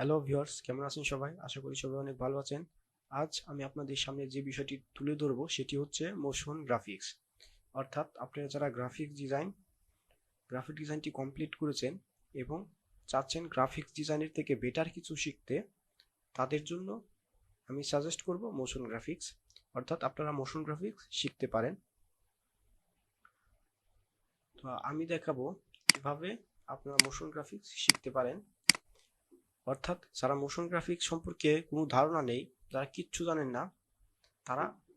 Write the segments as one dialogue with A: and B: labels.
A: Hello viewers, কেমন আছেন সবাই? আশা করি সবাই অনেক ভালো আছেন। আজ আমি আপনাদের সামনে যে বিষয়টি তুলে ধরবো সেটি হচ্ছে মোশন গ্রাফিক্স। অর্থাৎ আপনারা যারা গ্রাফিক ডিজাইনটি কমপ্লিট করেছেন এবং চাচ্ছেন গ্রাফিক্স ডিজাইনের থেকে বেটার কিছু শিখতে, তাদের জন্য আমি সাজেস্ট করব মোশন গ্রাফিক্স। অর্থাৎ আপনারা মোশন গ্রাফিক্স শিখতে পারেন। তো আমি দেখাবো কিভাবে আপনারা মোশন গ্রাফিক্স শিখতে পারেন। অর্থাৎ যারা মোশন গ্রাফিক্স সম্পর্কে কোনো ধারণা নেই, যারা কিচ্ছু জানেন না,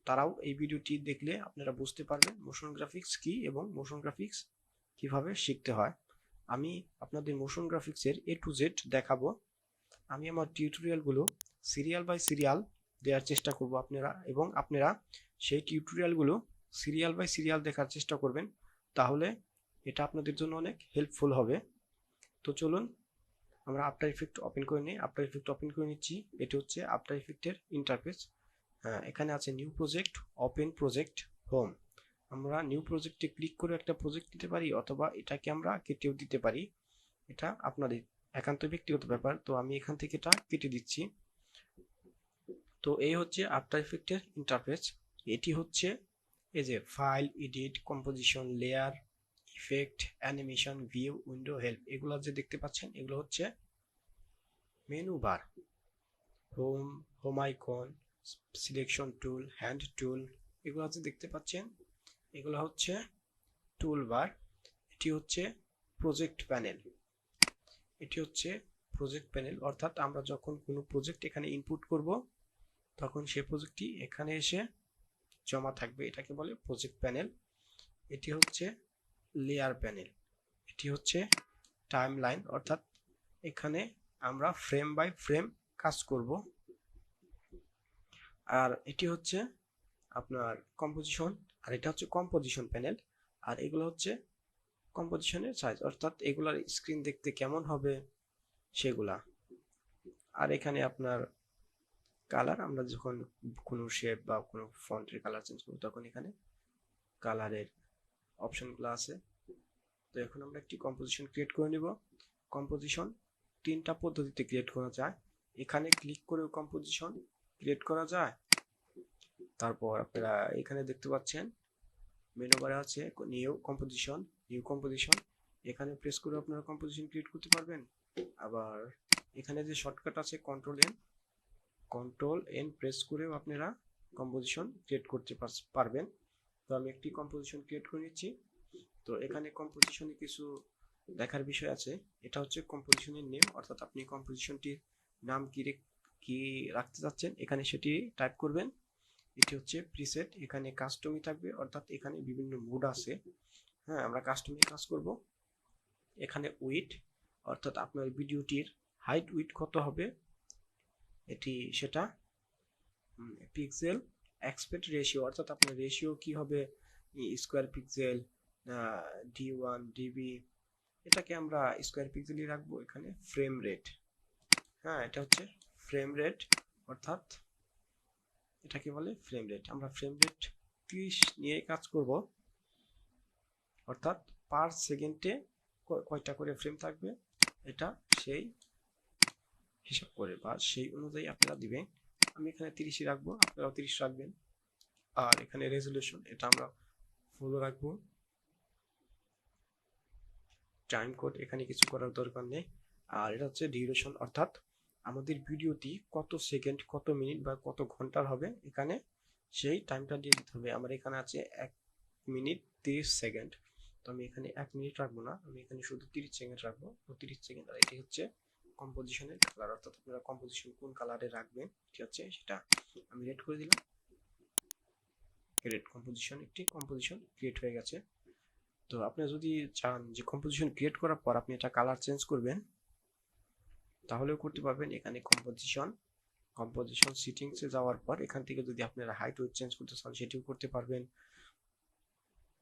A: তারাও এই ভিডিওটি দেখলে আপনারা বুঝতে পারবেন মোশন গ্রাফিক্স কি এবং মোশন গ্রাফিক্স কিভাবে শিখতে হয়। আমি আপনাদের মোশন গ্রাফিক্সের এ টু জেড দেখাবো। আমি আমার টিউটোরিয়ালগুলো সিরিয়াল বাই সিরিয়াল দেওয়ার চেষ্টা করব আপনারা সেই টিউটোরিয়ালগুলো সিরিয়াল বাই সিরিয়াল দেখার চেষ্টা করবেন। তাহলে এটা আপনাদের জন্য অনেক হেল্পফুল হবে। তো চলুন আমরা আফটার ইফেক্ট ওপেন করে নিই। আফটার ইফেক্ট ওপেন করে নিচ্ছি। এটি হচ্ছে আফটার ইফেক্টের ইন্টারফেস। এখানে আছে new project, open project, home. আমরা নিউ প্রজেক্টে ক্লিক করে একটা প্রজেক্ট দিতে পারি, অথবা এটাকে আমরা কেটেও দিতে পারি। এটা আপনাদের একান্ত ব্যক্তিগত ব্যাপার। তো আমি এখান থেকে এটা কেটে দিচ্ছি। তো এই হচ্ছে আফটার ইফেক্টের ইন্টারফেস। এটি হচ্ছে এই যে file, edit, composition, layer, effect, animation, view, window, help, এগুলো যে দেখতে পাচ্ছেন এগুলো হচ্ছে menu bar. Home, home icon, selection tool, hand tool, এগুলো যে দেখতে পাচ্ছেন এগুলো হচ্ছে টুল বার। এটি হচ্ছে প্রজেক্ট প্যানেল। এটি হচ্ছে প্রজেক্ট প্যানেল, অর্থাৎ আমরা যখন কোনো প্রজেক্ট এখানে ইনপুট করব তখন সেই প্রজেক্টটি এখানে এসে জমা থাকবে, এটাকে বলে প্রজেক্ট প্যানেল। এটি হচ্ছে লেয়ার প্যানেল। এটি হচ্ছে টাইম লাইন, অর্থাৎ এখানে আমরা ফ্রেম বাই ফ্রেম কাজ করব। আর এটি হচ্ছে আপনার কম্পোজিশন, আর এটা হচ্ছে কম্পোজিশন প্যানেল। আর এগুলো হচ্ছে কম্পোজিশনের সাইজ, অর্থাৎ এগুলার স্ক্রিন দেখতে কেমন হবে সেগুলা। আর এখানে আপনার কালার, আমরা যখন কোনো শেপ বা কোনো ফন্টের কালার চেঞ্জ করব তখন এখানে কালারের অপশনগুলো আছে। তো এখন আমরা একটি কম্পোজিশন ক্রিয়েট করে নিব। কম্পোজিশন তিনটা পদ্ধতিতে ক্রিয়েট করা যায়। এখানে ক্লিক করেও কম্পোজিশন ক্রিয়েট করা যায়। তারপর আপনারা এখানে দেখতে পাচ্ছেন মেনু বারে আছে নিউ কম্পোজিশন, এখানে প্রেস করে আপনারা কম্পোজিশন ক্রিয়েট করতে পারবেন। আবার এখানে যে শর্টকাট আছে কন্ট্রোল এন প্রেস করেও আপনারা কম্পোজিশন ক্রিয়েট করতে পারবেন। তো আমি একটি কম্পোজিশন ক্রিয়েট করে নিচ্ছি। তো এখানে কম্পোজিশনে কিছু দেখার বিষয় আছে। এটা হচ্ছে কম্পোজিশনের নেম, অর্থাৎ আপনি কম্পোজিশনটির নাম কি রাখতে চাচ্ছেন এখানে সেটি টাইপ করবেন। এটি হচ্ছে প্রিসেট, এখানে কাস্টমই থাকবে, অর্থাৎ এখানে বিভিন্ন মুড আছে। আমরা কাস্টমে কাজ করব। এখানে উইড, অর্থাৎ আপনার ভিডিওটির হাইট উইড কত হবে সেটা। পিক্সেল অ্যাসপেক্ট রেশিও, অর্থাৎ আপনার রেশিও কি হবে, স্কোয়ার পিক্সেল, D1 ডিবি, এটাকে আমরা স্কোয়ার পিক্সেলই রাখবো। এখানে ফ্রেম রেট, এটা হচ্ছে ফ্রেম রেট, অর্থাৎ এটাকে বলে ফ্রেম রেট। আমরা ফ্রেম রেট 30 নিয়ে কাজ করব, অর্থাৎ পার সেকেন্ডে কয়টা করে ফ্রেম থাকবে এটা সেই হিসাব করে বা সেই অনুযায়ী আপনারা দিবেন। আমি এখানে 30ই রাখবো, আপনারাও 30 রাখবেন। আর এখানে রেজুলেশন, এটা আমরা ফুল রাখবো। টাইম কোড এখানে কিছু করার দরকার নেই। আর এটা হচ্ছে ডিউরেশন, অর্থাৎ আমাদের ভিডিওটি কত সেকেন্ড, কত মিনিট বা কত ঘন্টার হবে এখানে সেই টাইমটা দিয়ে দিতে হবে। আমার এখানে আছে 1 মিনিট 30 সেকেন্ড। তো আমি এখানে 1 মিনিট রাখবো না, আমি এখানে শুধু 30 সেকেন্ড রাখবো। তো 30 সেকেন্ড। আর এটি হচ্ছে কম্পোজিশনের কালার, অর্থাৎ আপনারা কম্পোজিশন কোন কালারে রাখবেন ঠিক আছে সেটা আমি রেড করে দিলাম। রেড কম্পোজিশন, একটি কম্পোজিশন ক্রিয়েট হয়ে গেছে। তো আপনি যদি চান যে কম্পোজিশন ক্রিয়েট করার পর আপনি এটা কালার চেঞ্জ করবেন তাহলেও করতে পারবেন। এখানে কম্পোজিশন সেটিংসে যাওয়ার পর এখান থেকে যদি আপনারা হাইট ওয়েট চেঞ্জ করতে চান সেটিও করতে পারবেন।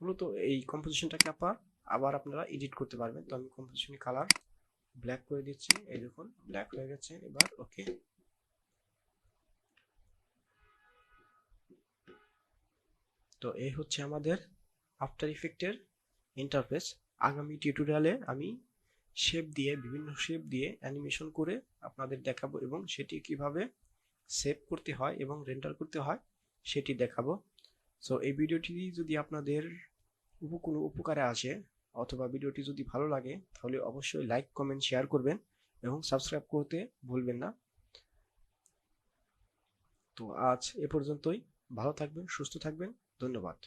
A: মূলত এই কম্পোজিশনটাকে আবার আপনারা এডিট করতে পারবেন। তো আমি কম্পোজিশনে কালার ব্ল্যাক করে দিচ্ছি, এই দেখুন ব্ল্যাক হয়ে গেছে। এবার ওকে। তো এই হচ্ছে আমাদের আফটার ইফেক্টের ইন্টারফেস। আগামী টিউটোরিয়ালে আমি শেপ দিয়ে, বিভিন্ন শেপ দিয়ে অ্যানিমেশন করে আপনাদের দেখাবো, এবং সেটি কিভাবে সেভ করতে হয় এবং রেন্ডার করতে হয় সেটি দেখাবো। সো এই ভিডিওটি যদি আপনাদের কোনো উপকারে আসে অথবা ভিডিওটি যদি ভালো লাগে, তাহলে অবশ্যই লাইক, কমেন্ট, শেয়ার করবেন এবং সাবস্ক্রাইব করতে ভুলবেন না। তো আজ এ পর্যন্তই। ভালো থাকবেন, সুস্থ থাকবেন। ধন্যবাদ।